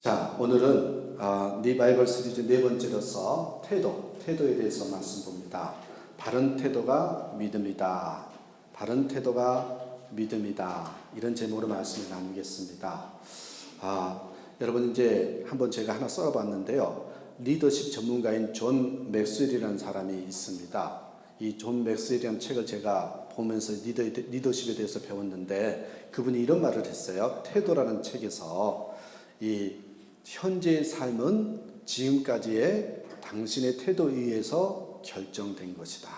자, 오늘은 네 바이블 시리즈 네 번째로서 태도에 대해서 말씀 봅니다. 바른 태도가 믿음이다. 바른 태도가 믿음이다. 이런 제목으로 말씀을 나누겠습니다. 여러분 이제 한번 제가 하나 써봤는데요. 리더십 전문가인 존 맥스웰이라는 사람이 있습니다. 이 존 맥스웰이라는 책을 제가 보면서 리더십에 대해서 배웠는데 그분이 이런 말을 했어요. 태도라는 책에서 이 현재의 삶은 지금까지의 당신의 태도에 의해서 결정된 것이다.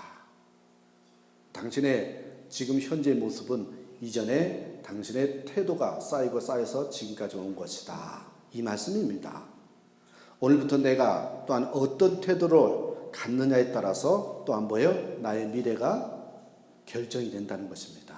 당신의 지금 현재의 모습은 이전에 당신의 태도가 쌓여서 지금까지 온 것이다. 이 말씀입니다. 오늘부터 내가 또한 어떤 태도를 갖느냐에 따라서 또한 나의 미래가 결정이 된다는 것입니다.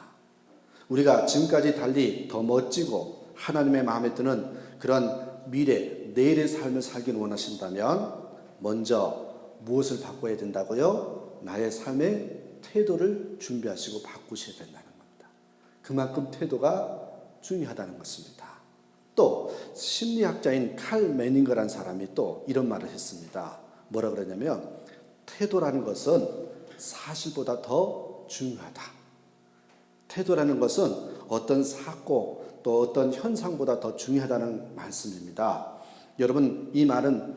우리가 지금까지 달리 더 멋지고 하나님의 마음에 드는 그런 미래, 내일의 삶을 살기를 원하신다면 먼저 무엇을 바꿔야 된다고요? 나의 삶의 태도를 준비하시고 바꾸셔야 된다는 겁니다. 그만큼 태도가 중요하다는 것입니다. 또 심리학자인 칼 매닝거라는 사람이 또 이런 말을 했습니다. 뭐라 그러냐면 태도라는 것은 사실보다 더 중요하다. 태도라는 것은 어떤 사고 또 어떤 현상보다 더 중요하다는 말씀입니다. 여러분 이 말은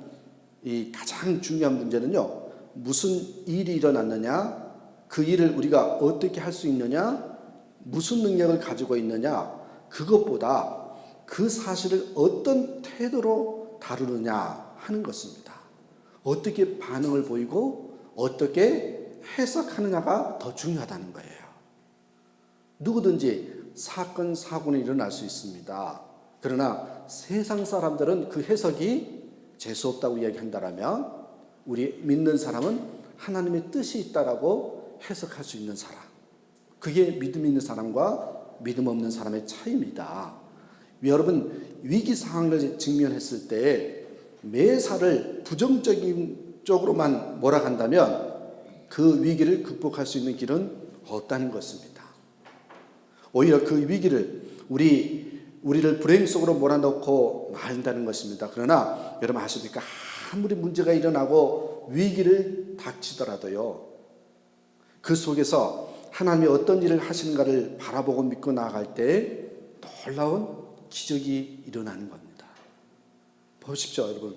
이 가장 중요한 문제는요. 무슨 일이 일어났느냐, 그 일을 우리가 어떻게 할 수 있느냐, 무슨 능력을 가지고 있느냐, 그것보다 그 사실을 어떤 태도로 다루느냐 하는 것입니다. 어떻게 반응을 보이고 어떻게 해석하느냐가 더 중요하다는 거예요. 누구든지 사건, 사고는 일어날 수 있습니다. 그러나 세상 사람들은 그 해석이 재수없다고 이야기한다면 우리 믿는 사람은 하나님의 뜻이 있다라고 해석할 수 있는 사람. 그게 믿음 있는 사람과 믿음 없는 사람의 차이입니다. 여러분 위기 상황을 직면했을 때 매사를 부정적인 쪽으로만 몰아간다면 그 위기를 극복할 수 있는 길은 없다는 것입니다. 오히려 그 위기를 우리를 불행 속으로 몰아넣고 말한다는 것입니다. 그러나 여러분 아십니까? 아무리 문제가 일어나고 위기를 닥치더라도요. 그 속에서 하나님이 어떤 일을 하시는가를 바라보고 믿고 나아갈 때 놀라운 기적이 일어나는 겁니다. 보십시오, 여러분.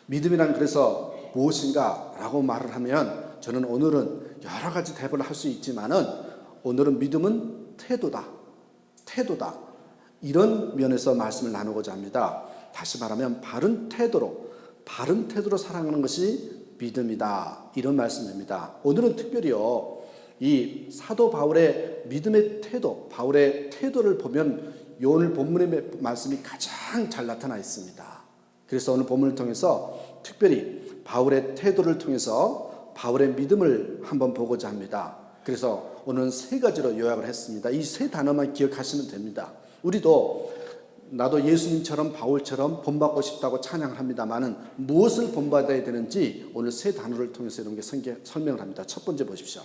믿음이란 그래서 무엇인가 라고 말을 하면 저는 오늘은 여러 가지 대답을 할 수 있지만은 오늘은 믿음은 태도다. 이런 면에서 말씀을 나누고자 합니다. 다시 말하면 바른 태도로 살아가는 것이 믿음이다. 이런 말씀입니다. 오늘은 특별히요. 이 사도 바울의 믿음의 태도, 바울의 태도를 보면 오늘 본문의 말씀이 가장 잘 나타나 있습니다. 그래서 오늘 본문을 통해서 특별히 바울의 태도를 통해서 바울의 믿음을 한번 보고자 합니다. 그래서 오늘은 세 가지로 요약을 했습니다. 이 세 단어만 기억하시면 됩니다. 우리도 나도 예수님처럼 바울처럼 본받고 싶다고 찬양을 합니다만은 무엇을 본받아야 되는지 오늘 세 단어를 통해서 이런 게 설명을 합니다. 첫 번째 보십시오.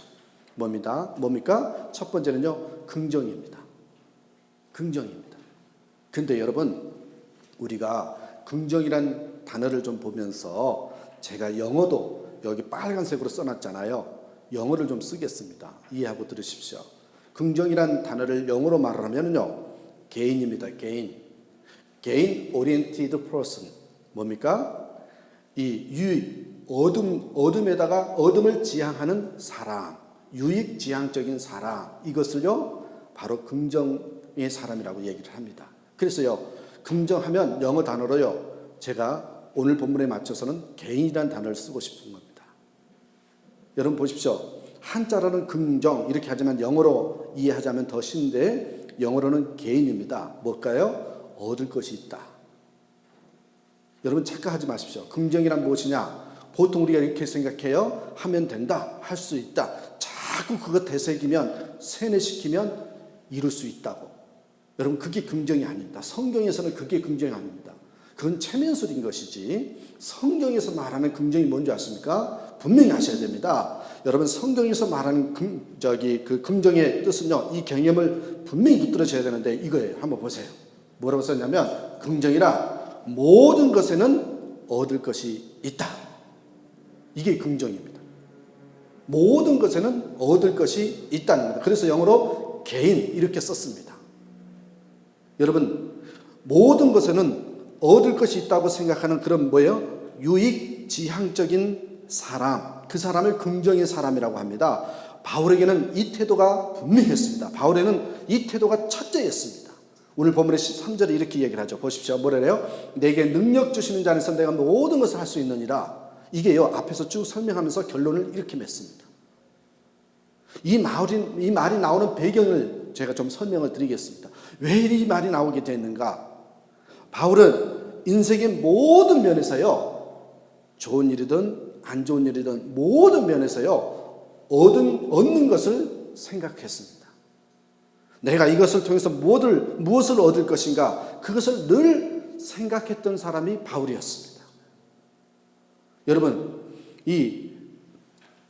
뭡니까? 첫 번째는요. 긍정입니다. 근데 여러분 우리가 긍정이란 단어를 좀 보면서 제가 영어도 여기 빨간색으로 써놨잖아요. 영어를 좀 쓰겠습니다. 이해하고 들으십시오. 긍정이란 단어를 영어로 말을 하면요. 개인입니다. 개인 oriented person. 뭡니까? 이 유익, 어둠에다가 어둠을 지향하는 사람, 유익 지향적인 사람. 이것을요. 바로 긍정의 사람이라고 얘기를 합니다. 그래서요. 긍정하면 영어 단어로요. 제가 오늘 본문에 맞춰서는 개인이라는 단어를 쓰고 싶은 겁니다. 여러분 보십시오. 한자로는 긍정 이렇게 하지만 영어로 이해하자면 더 쉬운데 영어로는 개인입니다. 뭘까요? 얻을 것이 있다. 여러분 착각하지 마십시오. 긍정이란 무엇이냐? 보통 우리가 이렇게 생각해요. 하면 된다. 할 수 있다. 자꾸 그거 되새기면 세뇌시키면 이룰 수 있다고. 여러분 그게 긍정이 아닙니다. 성경에서는 그게 긍정이 아닙니다. 그건 체면술인 것이지 성경에서 말하는 긍정이 뭔지 아십니까? 분명히 아셔야 됩니다. 여러분 성경에서 말하는 그 긍정의 뜻은요. 이 개념을 분명히 붙들으셔야 되는데 이거예요. 한번 보세요. 뭐라고 썼냐면 긍정이라 모든 것에는 얻을 것이 있다. 이게 긍정입니다. 모든 것에는 얻을 것이 있다는 겁니다. 그래서 영어로 gain 이렇게 썼습니다. 여러분, 모든 것에는 얻을 것이 있다고 생각하는 그런 뭐예요? 유익 지향적인 사람, 그 사람을 긍정의 사람이라고 합니다. 바울에게는 이 태도가 분명했습니다. 바울에는 이 태도가 첫째였습니다. 오늘 본문의 13절에 이렇게 얘기를 하죠. 보십시오. 뭐래요? 내게 능력 주시는 자 안에서 내가 모든 것을 할 수 있느니라. 이게요, 앞에서 쭉 설명하면서 결론을 이렇게 맺습니다. 이 말이 나오는 배경을 제가 좀 설명을 드리겠습니다. 왜 이 말이 나오게 됐는가? 바울은 인생의 모든 면에서요, 좋은 일이든 안 좋은 일이든 모든 면에서요, 얻는 것을 생각했습니다. 내가 이것을 통해서 무엇을 얻을 것인가, 그것을 늘 생각했던 사람이 바울이었습니다. 여러분,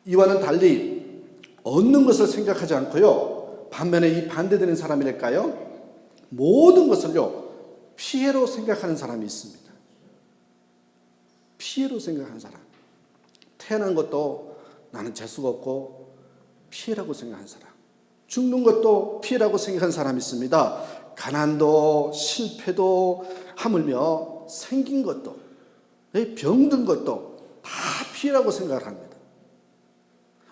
이와는 달리 얻는 것을 생각하지 않고요, 반면에 이 반대되는 사람이랄까요? 모든 것을요, 피해로 생각하는 사람이 있습니다. 피해로 생각하는 사람. 태어난 것도 나는 재수가 없고 피해라고 생각하는 사람. 죽는 것도 피해라고 생각하는 사람이 있습니다. 가난도 실패도 하물며 생긴 것도 병든 것도 다 피해라고 생각을 합니다.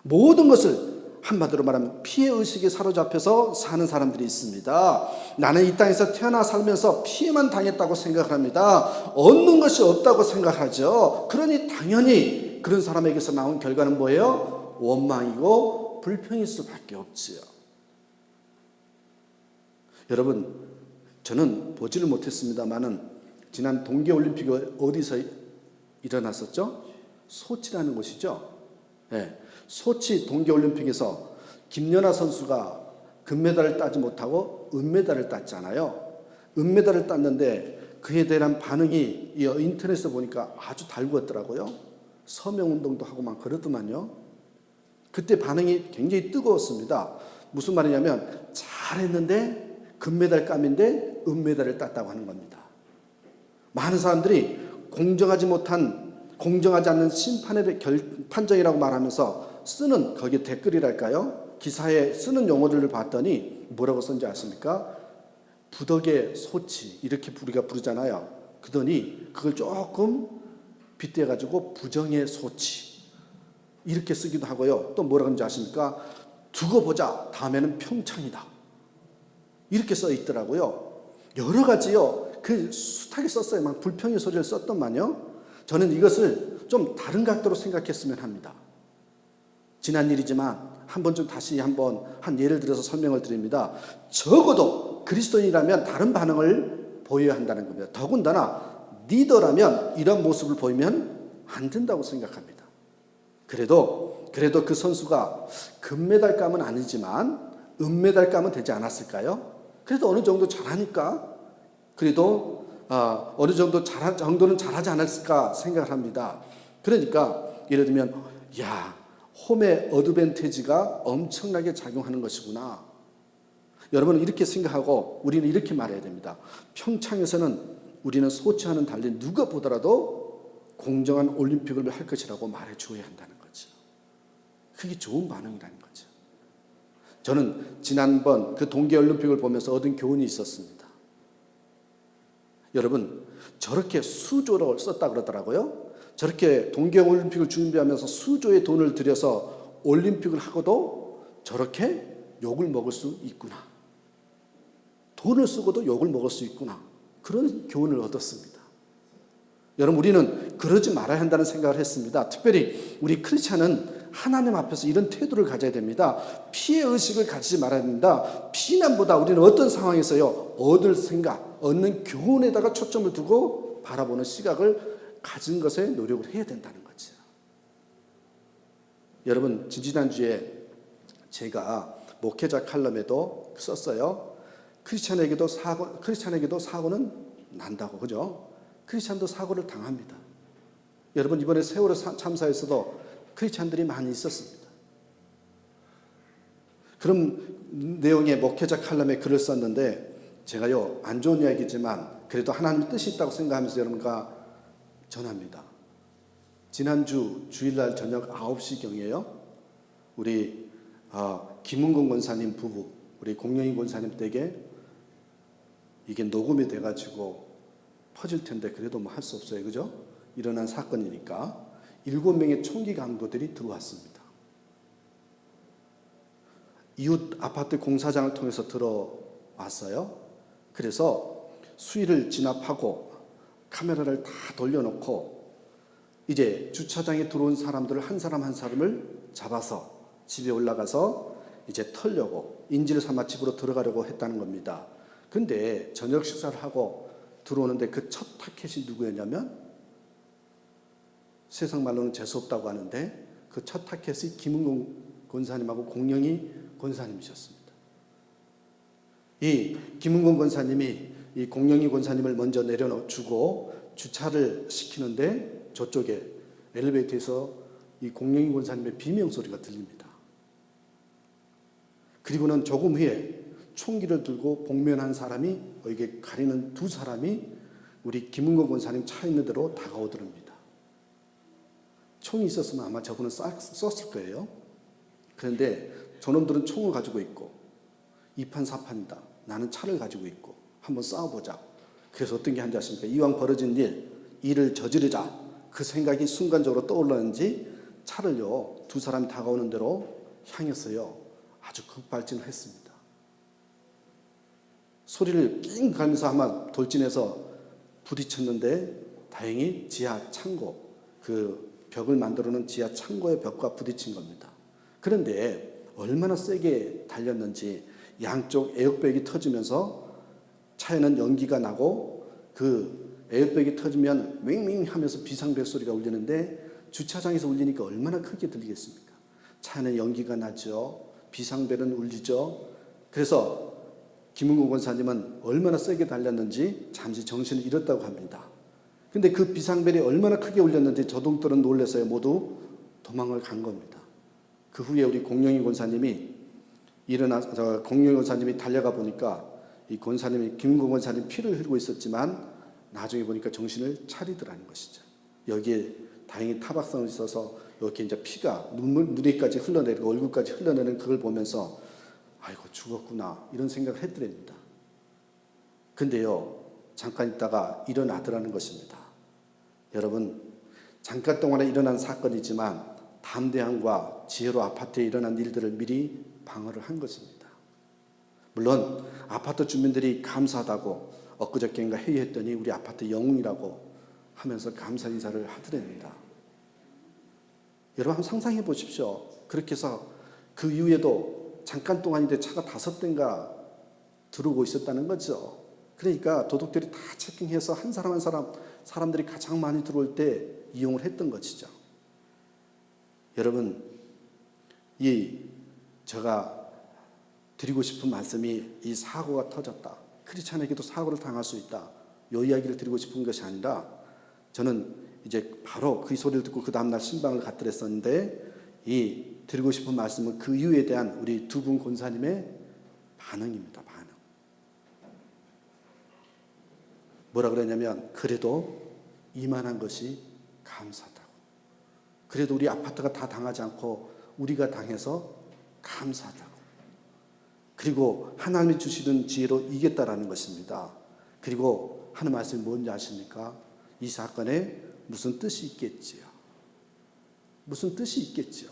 모든 것을 한마디로 말하면 피해의식에 사로잡혀서 사는 사람들이 있습니다. 나는 이 땅에서 태어나 살면서 피해만 당했다고 생각을 합니다. 얻는 것이 없다고 생각하죠. 그러니 당연히 그런 사람에게서 나온 결과는 뭐예요? 원망이고 불평일 수밖에 없지요. 여러분, 저는 보지를 못했습니다만은 지난 동계올림픽이 어디서 일어났었죠? 소치라는 곳이죠. 네. 소치 동계올림픽에서 김연아 선수가 금메달을 따지 못하고 은메달을 땄잖아요. 은메달을 땄는데 그에 대한 반응이 인터넷에 보니까 아주 달구었더라고요. 서명운동도 하고 막 그러더만요. 그때 반응이 굉장히 뜨거웠습니다. 무슨 말이냐면 잘했는데 금메달감인데 은메달을 땄다고 하는 겁니다. 많은 사람들이 공정하지 않는 심판의 판정이라고 말하면서 쓰는 거기에 댓글이랄까요? 기사에 쓰는 용어들을 봤더니 뭐라고 썼는지 아십니까? 부덕의 소치 이렇게 우리가 부르잖아요. 그러더니 그걸 조금 빗대가지고 부정의 소치 이렇게 쓰기도 하고요. 또 뭐라고 하는지 아십니까? 두고 보자. 다음에는 평창이다. 이렇게 써 있더라고요. 여러 가지요. 그 숱하게 썼어요. 막 불평의 소리를 썼더만요. 저는 이것을 좀 다른 각도로 생각했으면 합니다. 지난 일이지만 다시 한번 한 예를 들어서 설명을 드립니다. 적어도 그리스도인이라면 다른 반응을 보여야 한다는 겁니다. 더군다나 리더라면 이런 모습을 보이면 안 된다고 생각합니다. 그래도 그 선수가 금메달감은 아니지만 은메달감은 되지 않았을까요? 그래도 어느 정도 잘하니까 그래도 어느 정도는 잘하지 않았을까 생각을 합니다. 그러니까 예를 들면 홈의 어드밴티지가 엄청나게 작용하는 것이구나. 여러분은 이렇게 생각하고 우리는 이렇게 말해야 됩니다. 평창에서는 우리는 소치와는 달리 누가 보더라도 공정한 올림픽을 할 것이라고 말해 주어야 한다는 거죠. 그게 좋은 반응이라는 거죠. 저는 지난번 그 동계올림픽을 보면서 얻은 교훈이 있었습니다. 여러분, 저렇게 수조를 썼다 그러더라고요. 저렇게 동계올림픽을 준비하면서 수조의 돈을 들여서 올림픽을 하고도 저렇게 욕을 먹을 수 있구나. 돈을 쓰고도 욕을 먹을 수 있구나. 그런 교훈을 얻었습니다. 여러분, 우리는 그러지 말아야 한다는 생각을 했습니다. 특별히 우리 크리스찬은 하나님 앞에서 이런 태도를 가져야 됩니다. 피해의식을 가지지 말아야 됩니다. 비난보다 우리는 어떤 상황에서요, 얻는 교훈에다가 초점을 두고 바라보는 시각을 가진 것에 노력을 해야 된다는 거죠. 여러분, 지난주에 제가 목회자 칼럼에도 썼어요. 크리스찬에게도 사고는 난다고, 그죠? 크리스찬도 사고를 당합니다. 여러분, 이번에 세월호 참사에서도 크리스찬들이 많이 있었습니다. 그런 내용의 목회자 칼럼에 글을 썼는데 제가요, 안 좋은 이야기지만 그래도 하나님의 뜻이 있다고 생각하면서 여러분과 전합니다. 지난주 주일날 저녁 9시경에요. 우리 김은곤 권사님 부부, 우리 공영희 권사님 댁에 이게 녹음이 돼가지고 퍼질 텐데 그래도 뭐 할 수 없어요. 그죠? 일어난 사건이니까 7명의 총기 강도들이 들어왔습니다. 이웃 아파트 공사장을 통해서 들어왔어요. 그래서 수위를 진압하고 카메라를 다 돌려놓고 이제 주차장에 들어온 사람들을 한 사람 한 사람을 잡아서 집에 올라가서 이제 털려고 인질을 삼아 집으로 들어가려고 했다는 겁니다. 근데 저녁 식사를 하고 들어오는데 그 첫 타켓이 누구였냐면 세상 말로는 재수없다고 하는데 그 첫 타켓이 김은곤 권사님하고 공영희 권사님이셨습니다. 이 김은곤 권사님이 이 공영희 권사님을 먼저 내려주고 주차를 시키는데 저쪽에 엘리베이터에서 이 공영희 권사님의 비명소리가 들립니다. 그리고는 조금 후에 총기를 들고 복면한 사람이 이게 가리는 두 사람이 우리 김은곤 권사님 차 있는 대로 다가오더랍니다. 총이 있었으면 아마 저분은 썼을 거예요. 그런데 저놈들은 총을 가지고 있고 이판사판이다. 나는 차를 가지고 있고 한번 싸워보자. 그래서 어떤 게 한지 아십니까? 이왕 벌어진 일을 저지르자. 그 생각이 순간적으로 떠올랐는지 차를요, 두 사람이 다가오는 대로 향했어요. 아주 급발진을 했습니다. 소리를 낑 가면서 아마 돌진해서 부딪혔는데 다행히 지하 창고, 그 벽을 만들어 놓은 지하 창고의 벽과 부딪힌 겁니다. 그런데 얼마나 세게 달렸는지 양쪽 에어백이 터지면서 차에는 연기가 나고 그 에어백이 터지면 윙윙 하면서 비상벨 소리가 울리는데 주차장에서 울리니까 얼마나 크게 들리겠습니까? 차에는 연기가 나죠. 비상벨은 울리죠. 그래서 김은곤 권사님은 얼마나 세게 달렸는지 잠시 정신을 잃었다고 합니다. 근데 그 비상벨이 얼마나 크게 울렸는지 저동들은 놀라서요 모두 도망을 간 겁니다. 그 후에 우리 공영희 권사님이 공영희 권사님이 달려가 보니까 이 권사님이 김은곤 권사님 피를 흘리고 있었지만 나중에 보니까 정신을 차리더라는 것이죠. 여기에 다행히 타박상이 있어서 이렇게 이제 피가 눈에까지 흘러내리고 얼굴까지 흘러내리는 그걸 보면서 아이고 죽었구나 이런 생각을 했더랍니다. 근데요 잠깐 있다가 일어나더라는 것입니다. 여러분 잠깐 동안에 일어난 사건이지만 담대함과 지혜로 아파트에 일어난 일들을 미리 방어를 한 것입니다. 물론 아파트 주민들이 감사하다고 엊그저께인가 회의했더니 우리 아파트 영웅이라고 하면서 감사 인사를 하더랍니다. 여러분 한번 상상해 보십시오. 그렇게 해서 그 이후에도 잠깐 동안인데 차가 5대인가 들어오고 있었다는 거죠. 그러니까 도둑들이 다 체킹해서 한 사람 한 사람 사람들이 가장 많이 들어올 때 이용을 했던 것이죠. 여러분 제가 드리고 싶은 말씀이 이 사고가 터졌다. 크리스찬에게도 사고를 당할 수 있다. 이 이야기를 드리고 싶은 것이 아니라 저는 이제 바로 그 소리를 듣고 그 다음날 신방을 갔더랬었는데 이 드리고 싶은 말씀은 그 이유에 대한 우리 두 분 권사님의 반응입니다. 반응. 뭐라 그랬냐면 그래도 이만한 것이 감사하다고. 그래도 우리 아파트가 다 당하지 않고 우리가 당해서 감사하다고. 그리고 하나님이 주시는 지혜로 이겼다라는 것입니다. 그리고 하는 말씀이 뭔지 아십니까? 이 사건에 무슨 뜻이 있겠지요. 무슨 뜻이 있겠지요.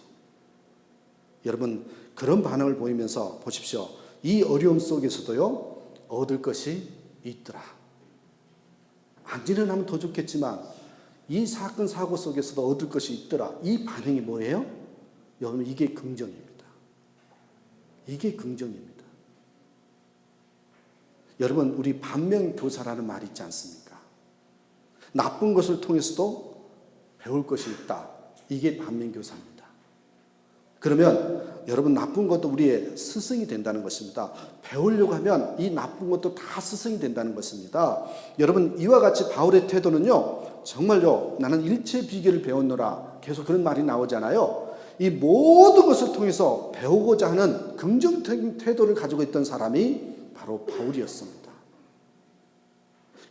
여러분 그런 반응을 보이면서 보십시오. 이 어려움 속에서도요 얻을 것이 있더라. 안 일어나면 더 좋겠지만 이 사건 사고 속에서도 얻을 것이 있더라. 이 반응이 뭐예요? 여러분 이게 긍정입니다. 이게 긍정입니다. 여러분 우리 반면교사라는 말이 있지 않습니까? 나쁜 것을 통해서도 배울 것이 있다. 이게 반면교사입니다. 그러면 여러분 나쁜 것도 우리의 스승이 된다는 것입니다. 배우려고 하면 이 나쁜 것도 다 스승이 된다는 것입니다. 여러분 이와 같이 바울의 태도는요 정말요 나는 일체 비결을 배웠노라 계속 그런 말이 나오잖아요. 이 모든 것을 통해서 배우고자 하는 긍정적인 태도를 가지고 있던 사람이 바로 바울이었습니다.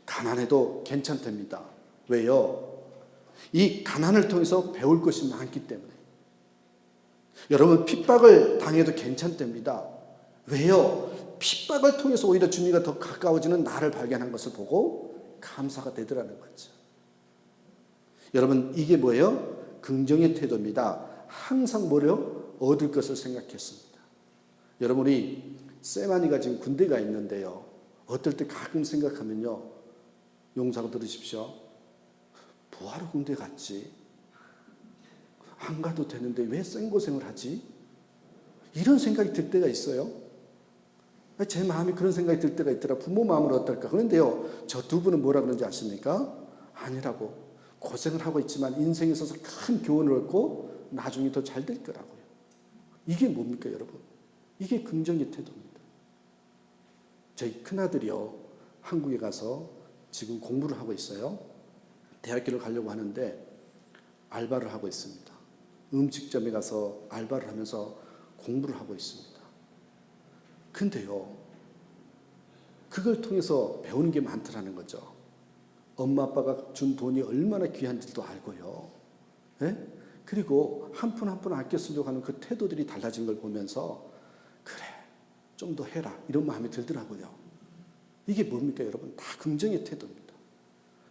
가난해도 괜찮답니다. 왜요? 이 가난을 통해서 배울 것이 많기 때문에. 여러분, 핍박을 당해도 괜찮답니다. 왜요? 핍박을 통해서 오히려 주님과 더 가까워지는 나를 발견한 것을 보고 감사가 되더라는 거죠. 여러분, 이게 뭐예요? 긍정의 태도입니다. 항상 뭐래요? 얻을 것을 생각했습니다. 여러분, 우리 세만이가 지금 군대가 있는데요. 어떨 때 가끔 생각하면요. 용사고 들으십시오. 뭐하러 군대 갔지? 안 가도 되는데 왜 생고생을 하지? 이런 생각이 들 때가 있어요. 제 마음이 그런 생각이 들 때가 있더라. 부모 마음은 어떨까? 그런데요, 저 두 분은 뭐라 그런지 아십니까? 아니라고. 고생을 하고 있지만 인생에 있어서 큰 교훈을 얻고 나중에 더 잘 될 거라고요. 이게 뭡니까, 여러분? 이게 긍정의 태도입니다. 저희 큰아들이요, 한국에 가서 지금 공부를 하고 있어요. 대학교를 가려고 하는데 알바를 하고 있습니다. 음식점에 가서 알바를 하면서 공부를 하고 있습니다. 근데요, 그걸 통해서 배우는 게 많더라는 거죠. 엄마 아빠가 준 돈이 얼마나 귀한지도 알고요. 네? 그리고 한 푼 한 푼 아껴 쓰려고 하는 그 태도들이 달라진 걸 보면서 그래, 좀 더 해라, 이런 마음이 들더라고요. 이게 뭡니까, 여러분? 다 긍정의 태도입니다.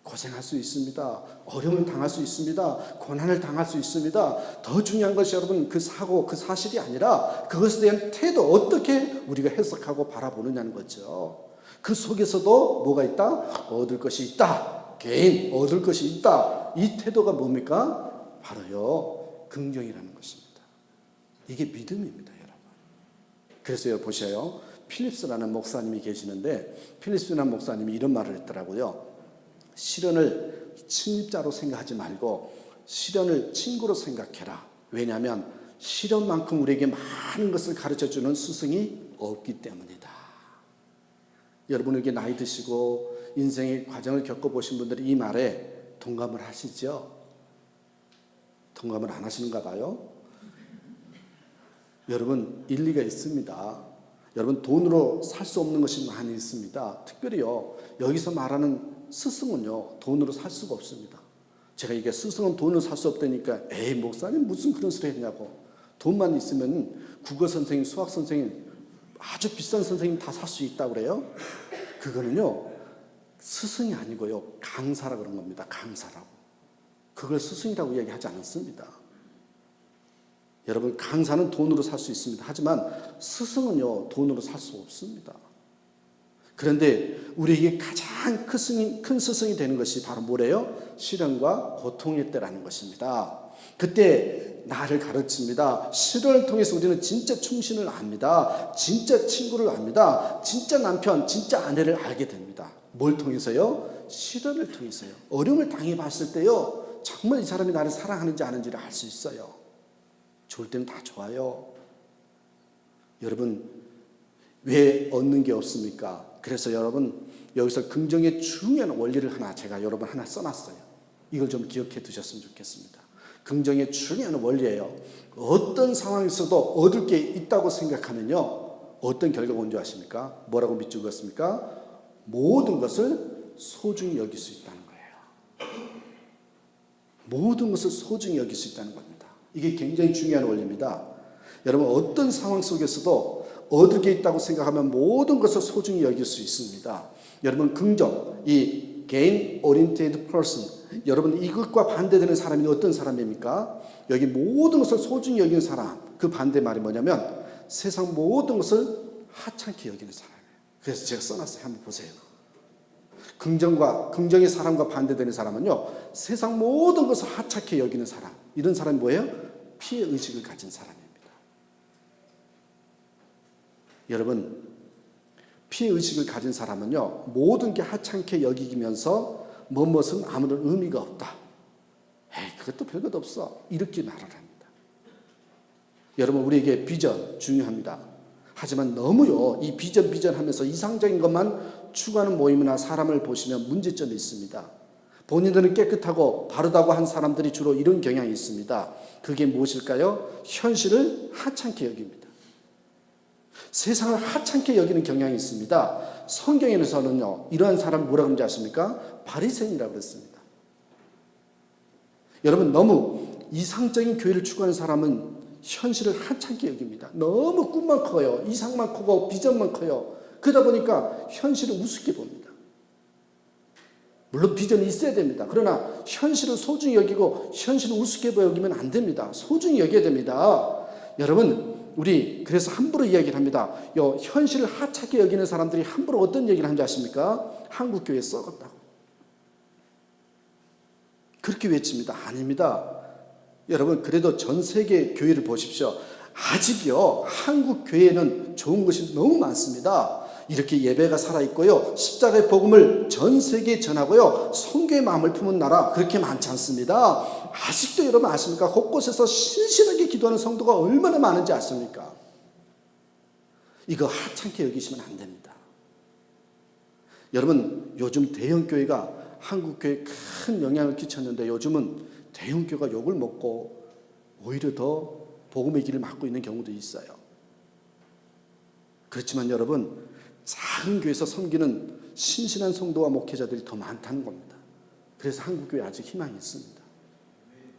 고생할 수 있습니다. 어려움을 당할 수 있습니다. 고난을 당할 수 있습니다. 더 중요한 것이 여러분, 그 사고, 그 사실이 아니라 그것에 대한 태도, 어떻게 우리가 해석하고 바라보느냐는 거죠. 그 속에서도 뭐가 있다? 얻을 것이 있다. 개인 얻을 것이 있다. 이 태도가 뭡니까? 바로요, 긍정이라는 것입니다. 이게 믿음입니다, 여러분. 그래서 보셔요. 필립스라는 목사님이 계시는데, 필립스라는 목사님이 이런 말을 했더라고요. 시련을 침입자로 생각하지 말고 시련을 친구로 생각해라. 왜냐하면 시련만큼 우리에게 많은 것을 가르쳐주는 스승이 없기 때문이다. 여러분에게 나이 드시고 인생의 과정을 겪어보신 분들이 이 말에 동감을 하시죠? 동감을 안 하시는가 봐요? 여러분, 일리가 있습니다. 여러분, 돈으로 살 수 없는 것이 많이 있습니다. 특별히요, 여기서 말하는 스승은요, 돈으로 살 수가 없습니다. 제가 이게 스승은 돈으로 살 수 없다니까, 에이, 목사님 무슨 그런 소리 했냐고. 돈만 있으면 국어 선생님, 수학 선생님, 아주 비싼 선생님 다 살 수 있다고 그래요? 그거는요, 스승이 아니고요, 강사라 그런 겁니다. 강사라고. 그걸 스승이라고 이야기하지 않습니다. 여러분, 강사는 돈으로 살 수 있습니다. 하지만 스승은요, 돈으로 살 수 없습니다. 그런데 우리에게 가장 큰 스승이 되는 것이 바로 뭐래요? 시련과 고통의 때라는 것입니다. 그때 나를 가르칩니다. 시련을 통해서 우리는 진짜 충신을 압니다. 진짜 친구를 압니다. 진짜 남편, 진짜 아내를 알게 됩니다. 뭘 통해서요? 시련을 통해서요. 어려움을 당해봤을 때요, 정말 이 사람이 나를 사랑하는지 아는지를 알 수 있어요. 좋을 때는 다 좋아요. 여러분, 왜 얻는 게 없습니까? 그래서 여러분, 여기서 긍정의 중요한 원리를 제가 여러분 하나 써놨어요. 이걸 좀 기억해 두셨으면 좋겠습니다. 긍정의 중요한 원리예요. 어떤 상황에서도 얻을 게 있다고 생각하면요, 어떤 결과가 온 줄 아십니까? 뭐라고 밑줄 그었습니까? 모든 것을 소중히 여길 수 있다는 거예요. 모든 것을 소중히 여길 수 있다는 겁니다. 이게 굉장히 중요한 원리입니다. 여러분, 어떤 상황 속에서도 얻을 게 있다고 생각하면 모든 것을 소중히 여길 수 있습니다. 여러분, 긍정, 이 gain oriented person, 여러분, 이것과 반대되는 사람이 어떤 사람입니까? 여기 모든 것을 소중히 여기는 사람, 그 반대 말이 뭐냐면 세상 모든 것을 하찮게 여기는 사람이에요. 그래서 제가 써놨어요. 한번 보세요. 긍정의 사람과 반대되는 사람은요, 세상 모든 것을 하찮게 여기는 사람. 이런 사람이 뭐예요? 피해 의식을 가진 사람입니다. 여러분, 피해 의식을 가진 사람은요, 모든 게 하찮게 여기면서 무엇은 아무런 의미가 없다. 에이, 그것도 별것 없어. 이렇게 말을 합니다. 여러분, 우리에게 비전 중요합니다. 하지만 너무요, 이 비전 하면서 이상적인 것만 추구하는 모임이나 사람을 보시면 문제점이 있습니다. 본인들은 깨끗하고 바르다고 한 사람들이 주로 이런 경향이 있습니다. 그게 무엇일까요? 현실을 하찮게 여깁니다. 세상을 하찮게 여기는 경향이 있습니다. 성경에서는요, 이러한 사람 뭐라고 하는지 아십니까? 바리새인이라고 그랬습니다. 여러분, 너무 이상적인 교회를 추구하는 사람은 현실을 하찮게 여깁니다. 너무 꿈만 커요. 이상만 크고 비전만 커요. 그러다 보니까 현실을 우습게 봅니다. 물론 비전이 있어야 됩니다. 그러나 현실을 소중히 여기고 현실을 우습게 여기면 안 됩니다. 소중히 여겨야 됩니다. 여러분, 우리 그래서 함부로 이야기를 합니다. 현실을 하찮게 여기는 사람들이 함부로 어떤 얘기를 하는지 아십니까? 한국 교회 썩었다고. 그렇게 외칩니다. 아닙니다. 여러분, 그래도 전 세계 교회를 보십시오. 아직요, 한국 교회는 좋은 것이 너무 많습니다. 이렇게 예배가 살아있고요, 십자가의 복음을 전 세계에 전하고요, 성교의 마음을 품은 나라 그렇게 많지 않습니다. 아직도 여러분 아십니까? 곳곳에서 신실하게 기도하는 성도가 얼마나 많은지 아십니까? 이거 하찮게 여기시면 안 됩니다. 여러분, 요즘 대형교회가 한국교회에 큰 영향을 끼쳤는데 요즘은 대형교회가 욕을 먹고 오히려 더 복음의 길을 막고 있는 경우도 있어요. 그렇지만 여러분, 작은 교회에서 섬기는 신실한 성도와 목회자들이 더 많다는 겁니다. 그래서 한국교회 아직 희망이 있습니다.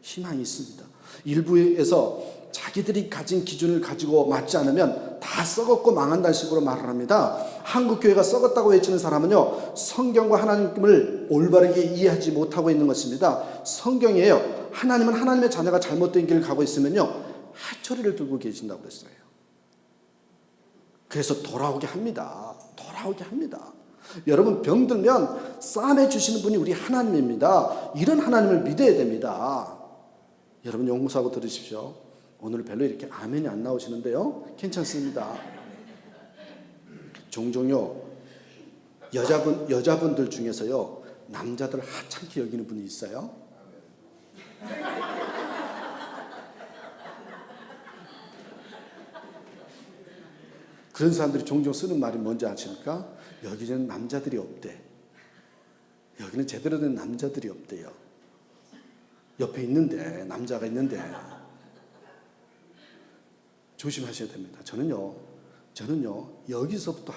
희망이 있습니다. 일부에서 자기들이 가진 기준을 가지고 맞지 않으면 다 썩었고 망한다는 식으로 말을 합니다. 한국교회가 썩었다고 외치는 사람은요, 성경과 하나님을 올바르게 이해하지 못하고 있는 것입니다. 성경이에요. 하나님은 하나님의 자녀가 잘못된 길을 가고 있으면요, 하초리를 들고 계신다고 그랬어요. 그래서 돌아오게 합니다. 돌아오게 합니다. 여러분, 병들면 싸매 주시는 분이 우리 하나님입니다. 이런 하나님을 믿어야 됩니다. 여러분, 용서하고 들으십시오. 오늘 별로 이렇게 아멘이 안 나오시는데요, 괜찮습니다. 종종요, 여자분들 중에서요, 남자들 하찮게 여기는 분이 있어요. 그런 사람들이 종종 쓰는 말이 뭔지 아십니까? 여기는 남자들이 없대. 여기는 제대로 된 남자들이 없대요. 옆에 있는데, 남자가 있는데. 조심하셔야 됩니다. 저는요, 여기서부터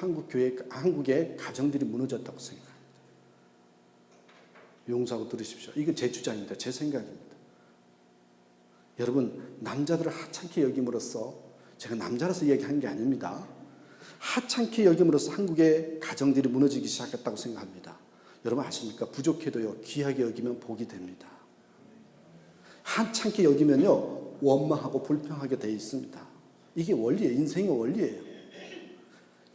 한국의 가정들이 무너졌다고 생각합니다. 용서하고 들으십시오. 이건 제 주장입니다. 제 생각입니다. 여러분, 남자들을 하찮게 여김으로써, 제가 남자라서 얘기한 게 아닙니다. 하찮게 여김으로써 한국의 가정들이 무너지기 시작했다고 생각합니다. 여러분 아십니까? 부족해도요, 귀하게 여기면 복이 됩니다. 하찮게 여기면요, 원망하고 불평하게 되어 있습니다. 이게 원리예요. 인생의 원리예요.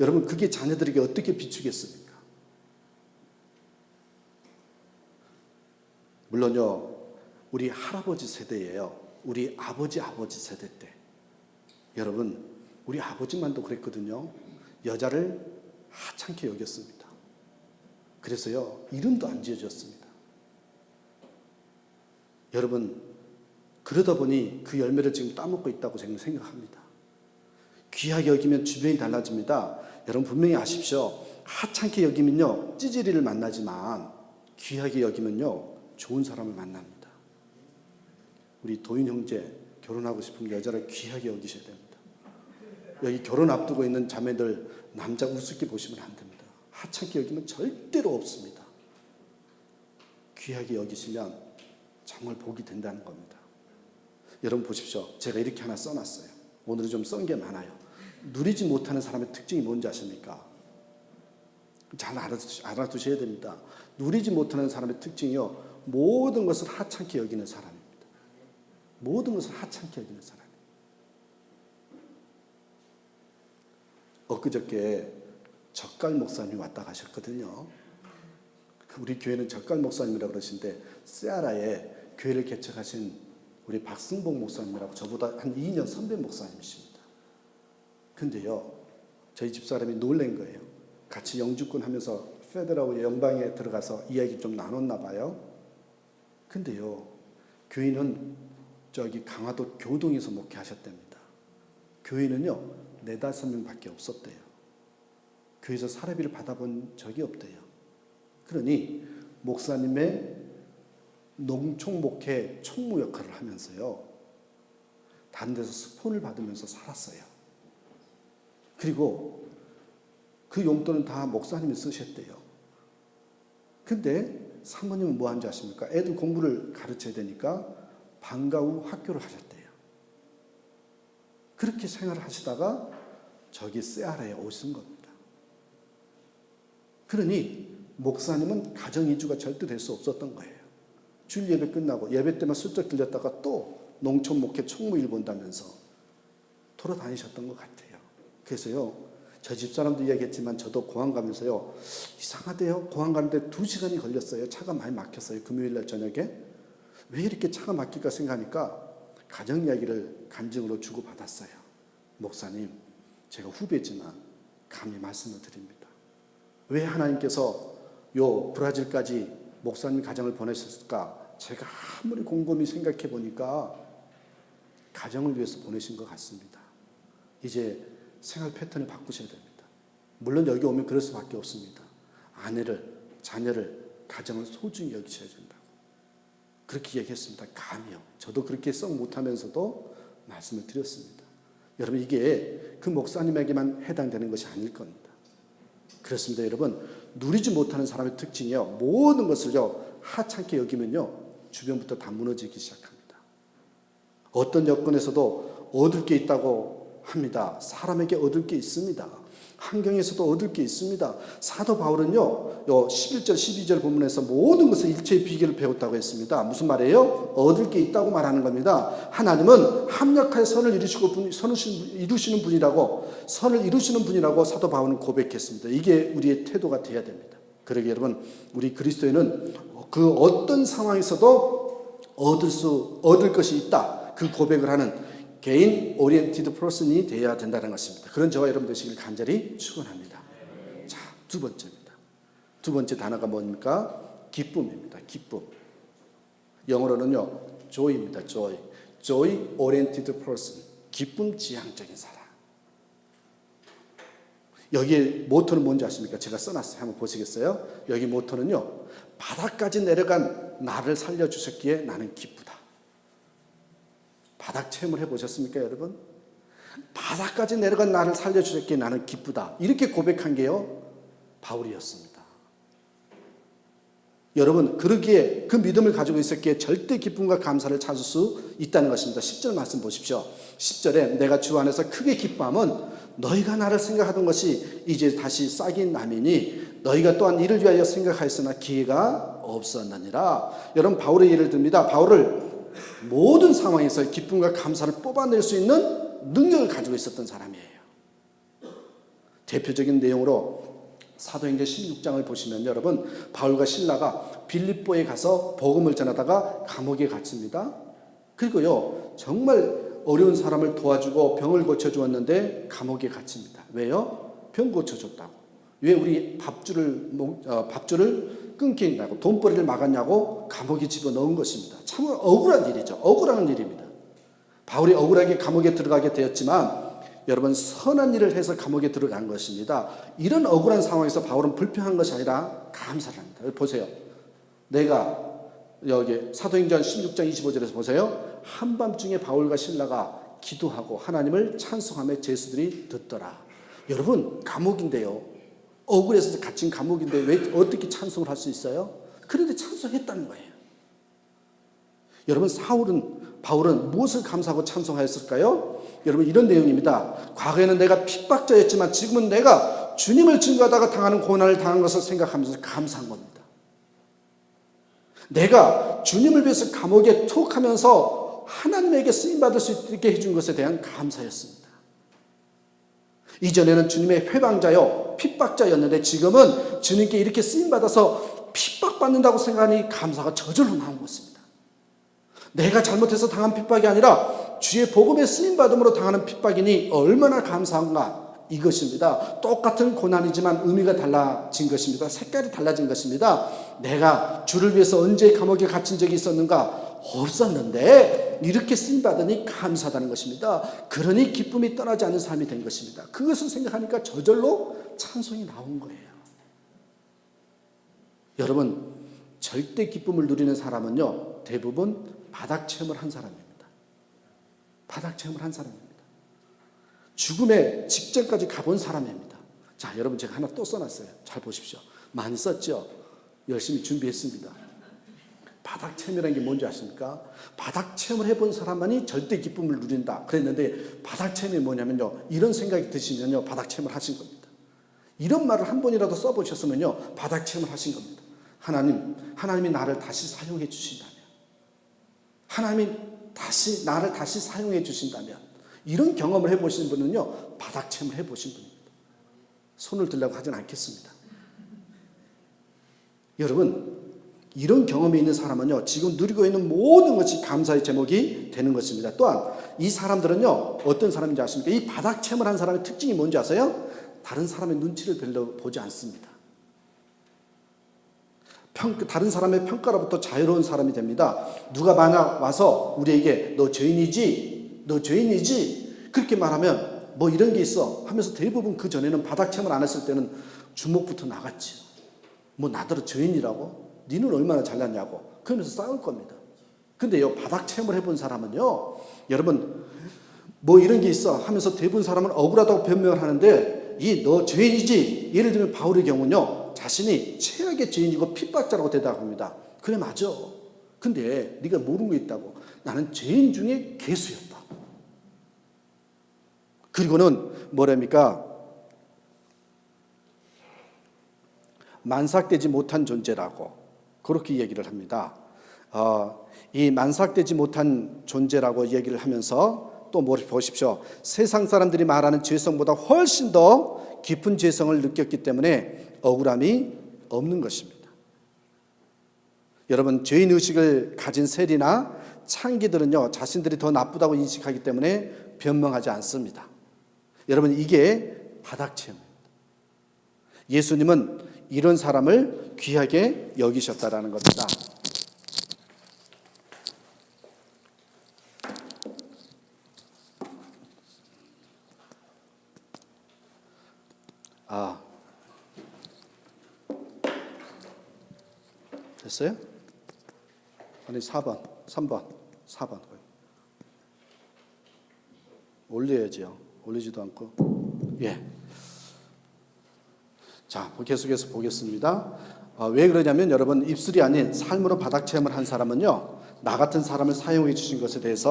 여러분, 그게 자녀들에게 어떻게 비추겠습니까? 물론요, 우리 할아버지 세대예요. 우리 아버지 세대 때, 여러분, 우리 아버지만도 그랬거든요. 여자를 하찮게 여겼습니다. 그래서요, 이름도 안 지어줬습니다. 여러분, 그러다 보니 그 열매를 지금 따먹고 있다고 저는 생각합니다. 귀하게 여기면 주변이 달라집니다. 여러분, 분명히 아십시오. 하찮게 여기면요, 찌질이를 만나지만 귀하게 여기면요, 좋은 사람을 만납니다. 우리 도인 형제, 결혼하고 싶은 여자를 귀하게 여기셔야 됩니다. 여기 결혼 앞두고 있는 자매들, 남자 우습게 보시면 안 됩니다. 하찮게 여기면 절대로 없습니다. 귀하게 여기시면 정말 복이 된다는 겁니다. 여러분 보십시오. 제가 이렇게 하나 써놨어요. 오늘은 좀 쓴 게 많아요. 누리지 못하는 사람의 특징이 뭔지 아십니까? 잘 알아두셔야 됩니다. 누리지 못하는 사람의 특징이요, 모든 것을 하찮게 여기는 사람입니다. 모든 것을 하찮게 여기는 사람. 엊그저께 젓갈 목사님이 왔다 가셨거든요. 우리 교회는 젓갈 목사님이라고 그러시는데, 세아라에 교회를 개척하신 우리 박승복 목사님이라고 저보다 한 2년 선배 목사님이십니다. 근데요, 저희 집사람이 놀란 거예요. 같이 영주권 하면서 페더라고 영방에 들어가서 이야기 좀 나눴나 봐요. 근데요, 교인은 저기 강화도 교동에서 목회하셨답니다. 교인은요, 4-5명밖에 없었대요. 교회에서 사례비를 받아본 적이 없대요. 그러니 목사님의 농촌 목회 총무 역할을 하면서요, 다른 데서 스폰을 받으면서 살았어요. 그리고 그 용돈은 다 목사님이 쓰셨대요. 근데 사모님은 뭐 하는지 아십니까? 애들 공부를 가르쳐야 되니까 방과 후 학교를 하셨대요. 그렇게 생활을 하시다가 저기 세아라에 오신 겁니다. 그러니 목사님은 가정 이주가 절대 될 수 없었던 거예요. 주일 예배 끝나고 예배 때만 슬쩍 들렸다가 또 농촌 목회 총무일 본다면서 돌아다니셨던 것 같아요. 그래서요, 저 집사람도 이야기했지만 저도 공항 가면서요, 이상하대요. 공항 가는데 2시간이 걸렸어요. 차가 많이 막혔어요. 금요일날 저녁에. 왜 이렇게 차가 막힐까 생각하니까 가정 이야기를 간증으로 주고받았어요. 목사님, 제가 후배지만 감히 말씀을 드립니다. 왜 하나님께서 요 브라질까지 목사님 가정을 보내셨을까? 제가 아무리 곰곰이 생각해 보니까 가정을 위해서 보내신 것 같습니다. 이제 생활 패턴을 바꾸셔야 됩니다. 물론 여기 오면 그럴 수밖에 없습니다. 아내를, 자녀를, 가정을 소중히 여기셔야 된다고 그렇게 얘기했습니다. 감히요. 저도 그렇게 썩 못하면서도 말씀을 드렸습니다. 여러분, 이게 그 목사님에게만 해당되는 것이 아닐 겁니다. 그렇습니다. 여러분, 누리지 못하는 사람의 특징이요, 모든 것을요 하찮게 여기면요 주변부터 다 무너지기 시작합니다. 어떤 여건에서도 얻을 게 있다고 합니다. 사람에게 얻을 게 있습니다. 환경에서도 얻을 게 있습니다. 사도 바울은요 11절 12절 본문에서 모든 것을 일체의 비결을 배웠다고 했습니다. 무슨 말이에요? 얻을 게 있다고 말하는 겁니다. 하나님은 합력하여 선을 이루시는 분이라고, 선을 이루시는 분이라고 사도 바울은 고백했습니다. 이게 우리의 태도가 되어야 됩니다. 그러게 여러분, 우리 그리스도인은 그 어떤 상황에서도 얻을 것이 있다, 그 고백을 하는 개인 오리엔티드 퍼슨이 되어야 된다는 것입니다. 그런 저와 여러분 되시길 간절히 축원합니다. 자, 두 번째입니다. 두 번째 단어가 뭡니까? 기쁨입니다. 기쁨. 영어로는요 joy입니다. joy oriented person. 기쁨 지향적인 사람. 여기에 모토는 뭔지 아십니까? 제가 써놨어요. 한번 보시겠어요? 여기 모토는요, 바닥까지 내려간 나를 살려주셨기에 나는 기쁘다. 바닥 체험을 해보셨습니까, 여러분? 바닥까지 내려간 나를 살려주셨기에 나는 기쁘다. 이렇게 고백한 게요 바울이었습니다. 여러분, 그러기에 그 믿음을 가지고 있었기에 절대 기쁨과 감사를 찾을 수 있다는 것입니다. 10절 말씀 보십시오. 10절에 내가 주 안에서 크게 기뻐함은 너희가 나를 생각하던 것이 이제 다시 싹이 나미니 너희가 또한 이를 위하여 생각하였으나 기회가 없었느니라. 여러분, 바울의 예를 듭니다. 바울을 모든 상황에서 기쁨과 감사를 뽑아낼 수 있는 능력을 가지고 있었던 사람이에요. 대표적인 내용으로 사도행전 16장을 보시면 여러분, 바울과 실라가 빌립보에 가서 복음을 전하다가 감옥에 갇힙니다. 그리고요 정말 어려운 사람을 도와주고 병을 고쳐주었는데 감옥에 갇힙니다. 왜요? 병 고쳐줬다고. 왜 우리 밥줄을 끊긴다고, 돈벌이를 막았냐고 감옥에 집어넣은 것입니다. 참 억울한 일이죠. 억울한 일입니다. 바울이 억울하게 감옥에 들어가게 되었지만 여러분, 선한 일을 해서 감옥에 들어간 것입니다. 이런 억울한 상황에서 바울은 불평한 것이 아니라 감사를 합니다. 보세요. 내가 여기 사도행전 16장 25절에서 보세요. 한밤중에 바울과 실라가 기도하고 하나님을 찬송하며 제수들이 듣더라. 여러분, 감옥인데요, 억울해서 갇힌 감옥인데 왜 어떻게 찬송을 할 수 있어요? 그런데 찬송했다는 거예요. 여러분, 바울은 무엇을 감사하고 찬송하였을까요? 여러분, 이런 내용입니다. 과거에는 내가 핍박자였지만 지금은 내가 주님을 증거하다가 당하는 고난을 당한 것을 생각하면서 감사한 겁니다. 내가 주님을 위해서 감옥에 툭 하면서 하나님에게 쓰임받을 수 있게 해준 것에 대한 감사였습니다. 이전에는 주님의 회방자요 핍박자였는데 지금은 주님께 이렇게 쓰임받아서 핍박받는다고 생각하니 감사가 저절로 나온 것입니다. 내가 잘못해서 당한 핍박이 아니라 주의 복음에 쓰임받음으로 당하는 핍박이니 얼마나 감사한가, 이것입니다. 똑같은 고난이지만 의미가 달라진 것입니다. 색깔이 달라진 것입니다. 내가 주를 위해서 언제 감옥에 갇힌 적이 있었는가? 없었는데 이렇게 쓰임받으니 감사하다는 것입니다. 그러니 기쁨이 떠나지 않는 삶이 된 것입니다. 그것을 생각하니까 저절로 찬송이 나온 거예요. 여러분, 절대 기쁨을 누리는 사람은요 대부분 바닥 체험을 한 사람입니다. 바닥 체험을 한 사람입니다. 죽음의 직전까지 가본 사람입니다. 자, 여러분 제가 하나 또 써놨어요. 잘 보십시오. 많이 썼죠? 열심히 준비했습니다. 바닥 체험이라는 게 뭔지 아십니까? 바닥 체험을 해본 사람만이 절대 기쁨을 누린다 그랬는데, 바닥 체험이 뭐냐면요, 이런 생각이 드시면요 바닥 체험을 하신 겁니다. 이런 말을 한 번이라도 써보셨으면요 바닥 체험을 하신 겁니다. 하나님이 나를 다시 사용해 주신다면, 하나님이 나를 다시 사용해 주신다면, 이런 경험을 해보신 분은요 바닥 체험을 해보신 분입니다. 손을 들려고 하진 않겠습니다. 여러분, 이런 경험이 있는 사람은요 지금 누리고 있는 모든 것이 감사의 제목이 되는 것입니다. 또한 이 사람들은요 어떤 사람인지 아십니까? 이 바닥 체험을 한 사람의 특징이 뭔지 아세요? 다른 사람의 눈치를 별로 보지 않습니다. 다른 사람의 평가로부터 자유로운 사람이 됩니다. 누가 만약 와서 우리에게 너 죄인이지 그렇게 말하면 뭐 이런 게 있어 하면서 대부분 그 전에는 바닥 체험을 안 했을 때는 주먹부터 나갔지요. 뭐 나더러 죄인이라고? 니는 얼마나 잘났냐고 그러면서 싸울 겁니다. 근데 바닥 체험을 해본 사람은요, 여러분 뭐 이런 게 있어 하면서 대부분 사람은 억울하다고 변명을 하는데, 이 너 죄인이지, 예를 들면 바울의 경우는요 자신이 최악의 죄인이고 핍박자라고 대답합니다. 그래 맞아. 근데 네가 모르는 게 있다고. 나는 죄인 중에 괴수였다. 그리고는 뭐랍니까? 만삭되지 못한 존재라고 그렇게 얘기를 합니다. 이 만삭되지 못한 존재라고 얘기를 하면서 또 보십시오. 세상 사람들이 말하는 죄성보다 훨씬 더 깊은 죄성을 느꼈기 때문에 억울함이 없는 것입니다. 여러분, 죄인의식을 가진 세리나 창기들은요 자신들이 더 나쁘다고 인식하기 때문에 변명하지 않습니다. 여러분, 이게 바닥체험입니다. 예수님은 이런 사람을 귀하게 여기셨다라는 겁니다. 됐어요? 아니 4번, 3번, 4번 올려야지요. 올리지도 않고. 예. 자, 계속해서 보겠습니다. 왜 그러냐면 여러분, 입술이 아닌 삶으로 바닥 체험을 한 사람은요 나 같은 사람을 사용해 주신 것에 대해서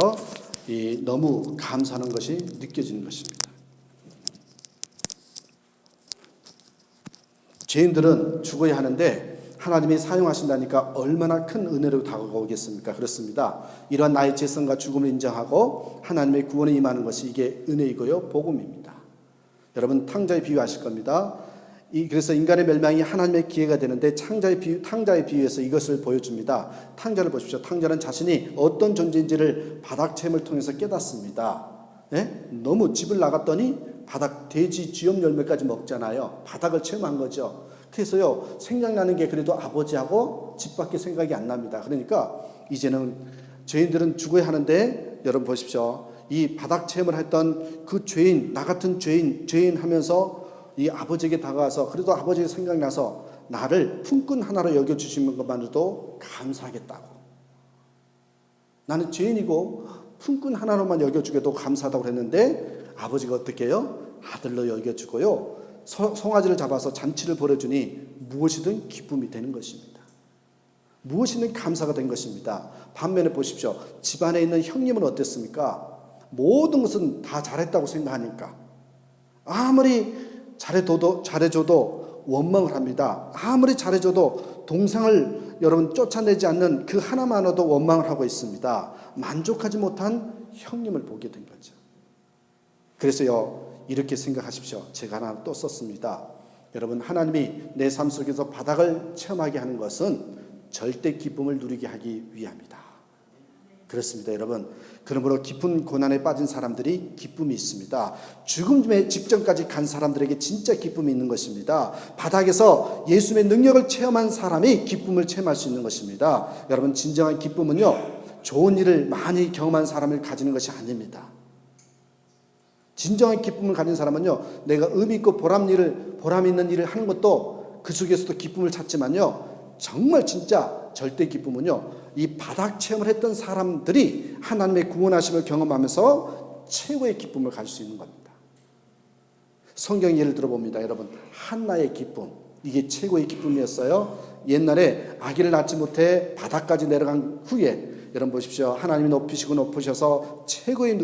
너무 감사하는 것이 느껴지는 것입니다. 죄인들은 죽어야 하는데 하나님이 사용하신다니까 얼마나 큰 은혜로 다가오겠습니까? 그렇습니다. 이러한 나의 죄성과 죽음을 인정하고 하나님의 구원에 임하는 것이 이게 은혜이고요 복음입니다. 여러분, 탕자의 비유 아실 겁니다. 그래서 인간의 멸망이 하나님의 기회가 되는데 탕자의 비유에서 이것을 보여줍니다. 탕자를 보십시오. 탕자는 자신이 어떤 존재인지를 바닥 체험을 통해서 깨닫습니다. 예? 너무 집을 나갔더니 돼지 쥐염 열매까지 먹잖아요. 바닥을 체험한 거죠. 그래서요 생각나는 게 그래도 아버지하고 집밖에 생각이 안 납니다. 그러니까 이제는 죄인들은 죽어야 하는데, 여러분 보십시오. 이 바닥 체험을 했던 그 죄인, 나 같은 죄인 하면서 이 아버지에게 다가와서 그래도 아버지가 생각나서 나를 품꾼 하나로 여겨주시는 것만으로도 감사하겠다고. 나는 죄인이고 품꾼 하나로만 여겨주게도 감사하다고 했는데 아버지가 어떻게 해요? 아들로 여겨주고요 송아지를 잡아서 잔치를 벌여주니 무엇이든 기쁨이 되는 것입니다. 무엇이든 감사가 된 것입니다. 반면에 보십시오. 집안에 있는 형님은 어땠습니까? 모든 것은 다 잘했다고 생각하니까 아무리 잘해줘도 원망을 합니다. 아무리 잘해줘도 동상을 여러분 쫓아내지 않는 그 하나만으로도 원망을 하고 있습니다. 만족하지 못한 형님을 보게 된 거죠. 그래서요 이렇게 생각하십시오. 제가 하나 또 썼습니다. 여러분, 하나님이 내 삶 속에서 바닥을 체험하게 하는 것은 절대 기쁨을 누리게 하기 위함이다. 그렇습니다, 여러분. 그러므로 깊은 고난에 빠진 사람들이 기쁨이 있습니다. 죽음의 직전까지 간 사람들에게 진짜 기쁨이 있는 것입니다. 바닥에서 예수님의 능력을 체험한 사람이 기쁨을 체험할 수 있는 것입니다. 여러분, 진정한 기쁨은요 좋은 일을 많이 경험한 사람을 가지는 것이 아닙니다. 진정한 기쁨을 가진 사람은요 내가 의미 있고 보람 있는 일을 하는 것도 그 속에서도 기쁨을 찾지만요, 정말 진짜 절대 기쁨은요 이 바닥 체험을 했던 사람들이 하나님의 구원하심을 경험하면서 최고의 기쁨을 가질 수 있는 겁니다. 성경 예를 들어봅니다. 여러분, 한나의 기쁨, 이게 최고의 기쁨이었어요. 옛날에 아기를 낳지 못해 바닥까지 내려간 후에 여러분 보십시오. 하나님이 높으셔서 최고의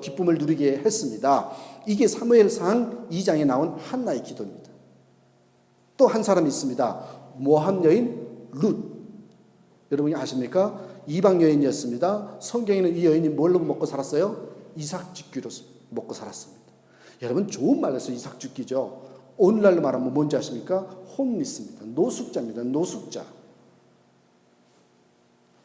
기쁨을 누리게 했습니다. 이게 사무엘상 2장에 나온 한나의 기도입니다. 또 한 사람이 있습니다. 모함 여인 룻. 여러분이 아십니까? 이방 여인이었습니다. 성경에는 이 여인이 뭘로 먹고 살았어요? 이삭죽기로 먹고 살았습니다. 여러분, 좋은 말에서 이삭죽기죠. 오늘날로 말하면 뭔지 아십니까? 홈리스입니다. 노숙자입니다. 노숙자.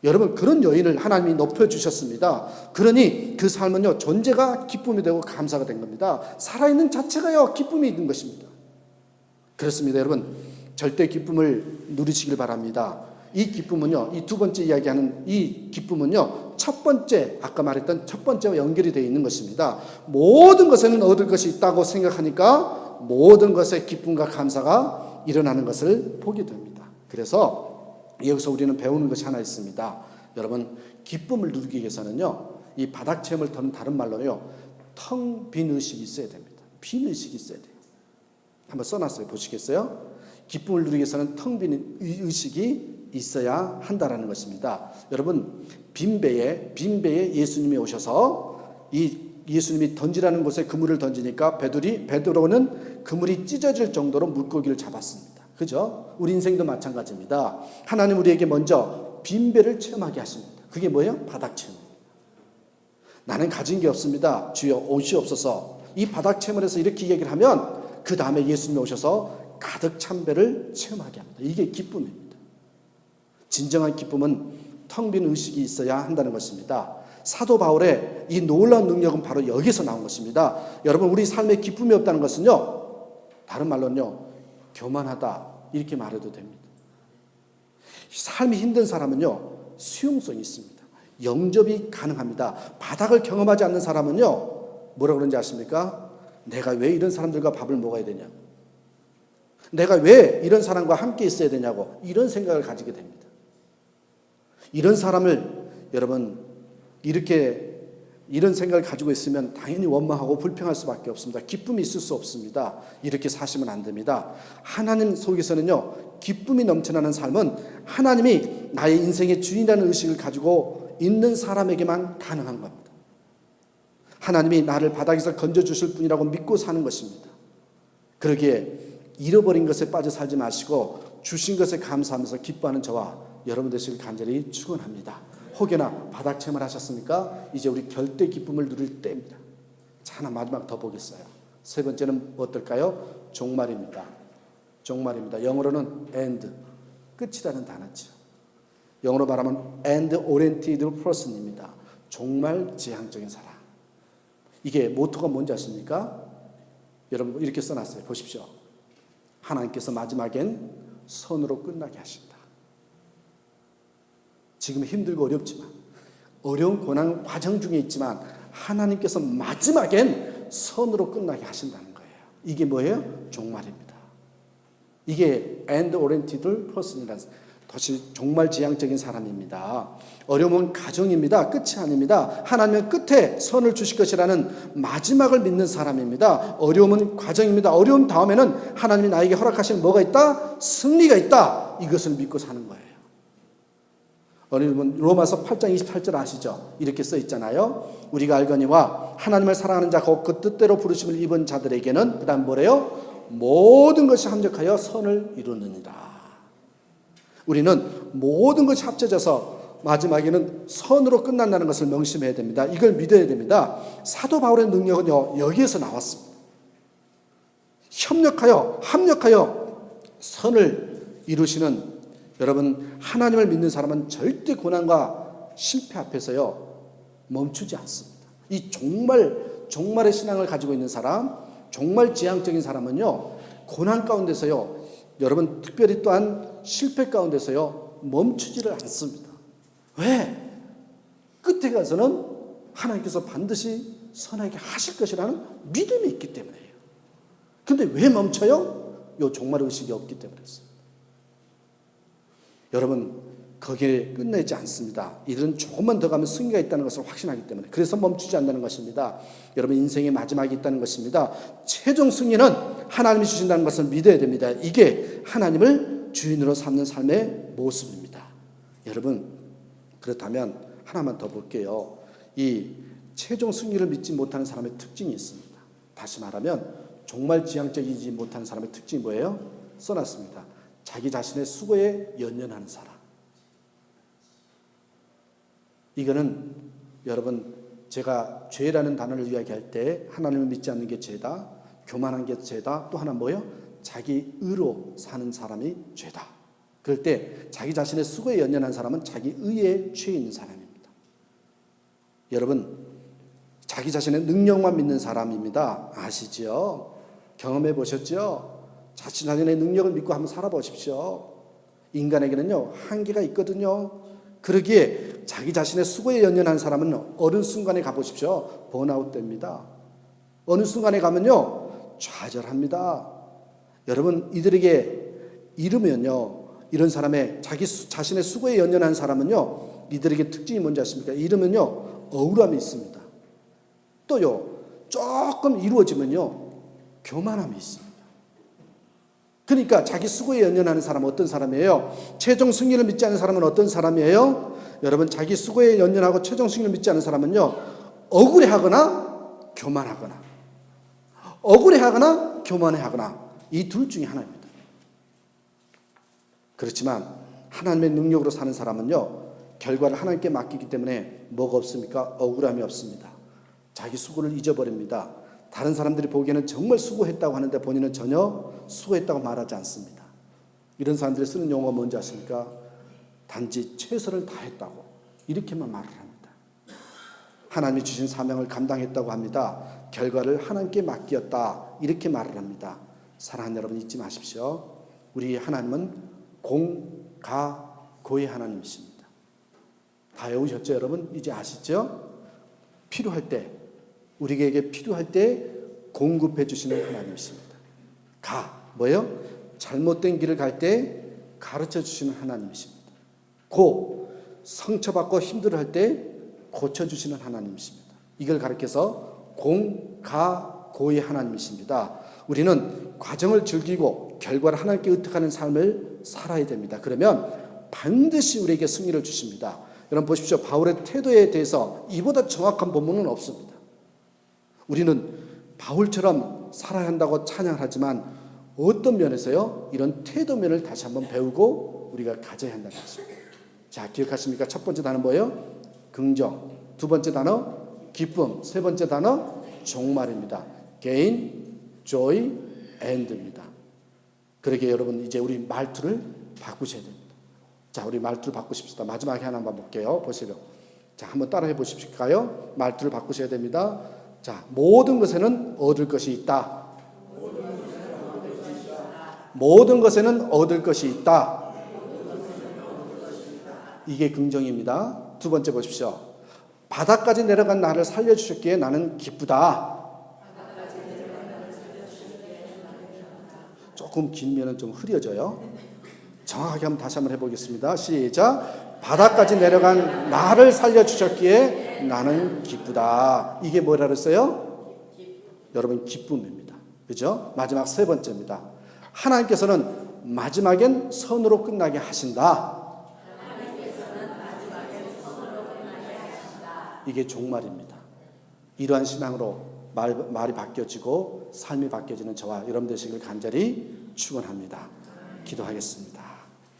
여러분, 그런 여인을 하나님이 높여주셨습니다. 그러니 그 삶은요, 존재가 기쁨이 되고 감사가 된 겁니다. 살아있는 자체가요, 기쁨이 있는 것입니다. 그렇습니다. 여러분, 절대 기쁨을 누리시길 바랍니다. 이 기쁨은요, 이 두 번째 이야기하는 이 기쁨은요, 첫 번째, 아까 말했던 첫 번째와 연결이 되어 있는 것입니다. 모든 것에는 얻을 것이 있다고 생각하니까 모든 것에 기쁨과 감사가 일어나는 것을 보게 됩니다. 그래서 여기서 우리는 배우는 것이 하나 있습니다. 여러분, 기쁨을 누리기 위해서는요, 이 바닥 체험을 더는 다른 말로요, 텅 빈 의식이 있어야 됩니다. 빈 의식이 있어야 돼요. 한번 써놨어요. 보시겠어요? 기쁨을 누리기 위해서는 텅 빈 의식이 있어야 한다라는 것입니다. 여러분, 빈배에 예수님이 오셔서 이 예수님이 던지라는 곳에 그물을 던지니까 베드로는 그물이 찢어질 정도로 물고기를 잡았습니다. 그죠? 우리 인생도 마찬가지입니다. 하나님 우리에게 먼저 빈배를 체험하게 하십니다. 그게 뭐예요? 바닥 체험입니다. 나는 가진 게 없습니다. 주여 옷이 없어서. 이 바닥 체험을 해서 이렇게 얘기를 하면 그 다음에 예수님이 오셔서 가득 찬 배를 체험하게 합니다. 이게 기쁨입니다. 진정한 기쁨은 텅 빈 의식이 있어야 한다는 것입니다. 사도 바울의 이 놀라운 능력은 바로 여기서 나온 것입니다. 여러분, 우리 삶에 기쁨이 없다는 것은요, 다른 말로는요, 교만하다 이렇게 말해도 됩니다. 삶이 힘든 사람은요, 수용성이 있습니다. 영접이 가능합니다. 바닥을 경험하지 않는 사람은요, 뭐라 그런지 아십니까? 내가 왜 이런 사람들과 밥을 먹어야 되냐, 내가 왜 이런 사람과 함께 있어야 되냐고, 이런 생각을 가지게 됩니다. 이런 사람을 여러분, 이런 생각을 가지고 있으면 당연히 원망하고 불평할 수밖에 없습니다. 기쁨이 있을 수 없습니다. 이렇게 사시면 안 됩니다. 하나님 속에서는요, 기쁨이 넘쳐나는 삶은 하나님이 나의 인생의 주인이라는 의식을 가지고 있는 사람에게만 가능한 겁니다. 하나님이 나를 바닥에서 건져주실 분이라고 믿고 사는 것입니다. 그러기에 잃어버린 것에 빠져 살지 마시고 주신 것에 감사하면서 기뻐하는 저와 여러분 되시길 간절히 축원합니다. 혹여나 바닥 체험을 하셨습니까? 이제 우리 결대 기쁨을 누릴 때입니다. 자, 하나 마지막 더 보겠어요. 세 번째는 어떨까요? 종말입니다. 종말입니다. 영어로는 end, 끝이라는 단어죠. 영어로 말하면 end oriented person입니다. 종말 지향적인 사람. 이게 모토가 뭔지 아십니까? 여러분, 이렇게 써놨어요. 보십시오. 하나님께서 마지막엔 선으로 끝나게 하신다. 지금 힘들고 어렵지만, 어려운 고난 과정 중에 있지만 하나님께서 마지막엔 선으로 끝나게 하신다는 거예요. 이게 뭐예요? 종말입니다. 이게 end oriented person이라는, 다시 종말 지향적인 사람입니다. 어려움은 가정입니다. 끝이 아닙니다. 하나님은 끝에 선을 주실 것이라는 마지막을 믿는 사람입니다. 어려움은 과정입니다. 어려움 다음에는 하나님이 나에게 허락하신 뭐가 있다? 승리가 있다. 이것을 믿고 사는 거예요. 여러분, 로마서 8장 28절 아시죠? 이렇게 써 있잖아요. 우리가 알거니와 하나님을 사랑하는 자 곧 그 뜻대로 부르심을 입은 자들에게는, 그 다음 뭐래요? 모든 것이 합력하여 선을 이루느니라. 우리는 모든 것이 합쳐져서 마지막에는 선으로 끝난다는 것을 명심해야 됩니다. 이걸 믿어야 됩니다. 사도 바울의 능력은요, 여기에서 나왔습니다. 합력하여 선을 이루시는, 여러분, 하나님을 믿는 사람은 절대 고난과 실패 앞에서요, 멈추지 않습니다. 이 종말의 신앙을 가지고 있는 사람, 종말 지향적인 사람은요, 고난 가운데서요, 여러분, 특별히 또한 실패 가운데서요, 멈추지를 않습니다. 왜? 끝에 가서는 하나님께서 반드시 선하게 하실 것이라는 믿음이 있기 때문이에요. 근데 왜 멈춰요? 이 종말 의식이 없기 때문이었어요. 여러분, 거기에 끝내지 않습니다. 이들은 조금만 더 가면 승리가 있다는 것을 확신하기 때문에, 그래서 멈추지 않는다는 것입니다. 여러분, 인생의 마지막이 있다는 것입니다. 최종 승리는 하나님이 주신다는 것을 믿어야 됩니다. 이게 하나님을 주인으로 삼는 삶의 모습입니다. 여러분, 그렇다면 하나만 더 볼게요. 이 최종 승리를 믿지 못하는 사람의 특징이 있습니다. 다시 말하면 정말 지향적이지 못하는 사람의 특징이 뭐예요? 써놨습니다. 자기 자신의 수고에 연연하는 사람. 이거는 여러분, 제가 죄라는 단어를 이야기할 때 하나님을 믿지 않는 게 죄다, 교만한 게 죄다, 또 하나 뭐예요? 자기 의로 사는 사람이 죄다. 그럴 때 자기 자신의 수고에 연연한 사람은 자기 의에 취해 있는 사람입니다. 여러분, 자기 자신의 능력만 믿는 사람입니다. 아시죠? 경험해 보셨죠? 자신의 능력을 믿고 한번 살아보십시오. 인간에게는요, 한계가 있거든요. 그러기에 자기 자신의 수고에 연연한 사람은 어느 순간에 가보십시오. 번아웃 됩니다. 어느 순간에 가면요, 좌절합니다. 여러분, 이들에게 이르면요, 이런 사람의 자신의 수고에 연연한 사람은요, 이들에게 특징이 뭔지 아십니까? 이르면요, 억울함이 있습니다. 또요, 조금 이루어지면요, 교만함이 있습니다. 그러니까 자기 수고에 연연하는 사람은 어떤 사람이에요? 최종 승리를 믿지 않는 사람은 어떤 사람이에요? 여러분, 자기 수고에 연연하고 최종 승리를 믿지 않는 사람은요, 억울해하거나 교만하거나, 억울해하거나 교만해하거나, 이 둘 중에 하나입니다. 그렇지만 하나님의 능력으로 사는 사람은요, 결과를 하나님께 맡기기 때문에 뭐가 없습니까? 억울함이 없습니다. 자기 수고를 잊어버립니다. 다른 사람들이 보기에는 정말 수고했다고 하는데 본인은 전혀 수고했다고 말하지 않습니다. 이런 사람들이 쓰는 용어가 뭔지 아십니까? 단지 최선을 다했다고, 이렇게만 말을 합니다. 하나님이 주신 사명을 감당했다고 합니다. 결과를 하나님께 맡겼다, 이렇게 말을 합니다. 사랑하는 여러분, 잊지 마십시오. 우리 하나님은 공가고의 하나님이십니다. 다 외우셨죠, 여러분? 이제 아시죠? 필요할 때, 우리에게 필요할 때 공급해 주시는 하나님이십니다. 뭐예요? 잘못된 길을 갈 때 가르쳐 주시는 하나님이십니다. 상처받고 힘들어할 때 고쳐주시는 하나님이십니다. 이걸 가르쳐서 공가고의 하나님이십니다. 우리는 과정을 즐기고 결과를 하나님께 의탁하는 삶을 살아야 됩니다. 그러면 반드시 우리에게 승리를 주십니다. 여러분 보십시오. 바울의 태도에 대해서 이보다 정확한 본문은 없습니다. 우리는 바울처럼 살아야 한다고 찬양하지만 어떤 면에서요, 이런 태도면을 다시 한번 배우고 우리가 가져야 한다는 것입니다. 자, 기억하십니까? 첫 번째 단어 뭐예요? 긍정. 두 번째 단어 기쁨. 세 번째 단어 종말입니다. gain, joy, end입니다. 그러게 여러분, 이제 우리 말투를 바꾸셔야 됩니다. 자, 우리 말투를 바꾸십시다. 마지막에 하나만 볼게요. 보세요. 자, 한번 따라해 보십시오. 말투를 바꾸셔야 됩니다. 자, 모든 것에는 얻을 것이 있다. 모든 것에는 얻을 것이 있다. 이게 긍정입니다. 두 번째 보십시오. 바닥까지 내려간 나를 살려주셨기에 나는 기쁘다. 조금 길면 좀 흐려져요. 정확하게 한번 다시 한번 해보겠습니다. 시작. 바닥까지 내려간 나를 살려주셨기에 나는 기쁘다. 이게 뭐라 그랬어요? 여러분, 기쁨입니다. 그죠? 마지막 세 번째입니다. 하나님께서는 마지막엔 선으로 끝나게 하신다. 이게 종말입니다. 이러한 신앙으로 말이 바뀌어지고 삶이 바뀌어지는 저와 여러분 되시길 간절히 축원합니다. 기도하겠습니다.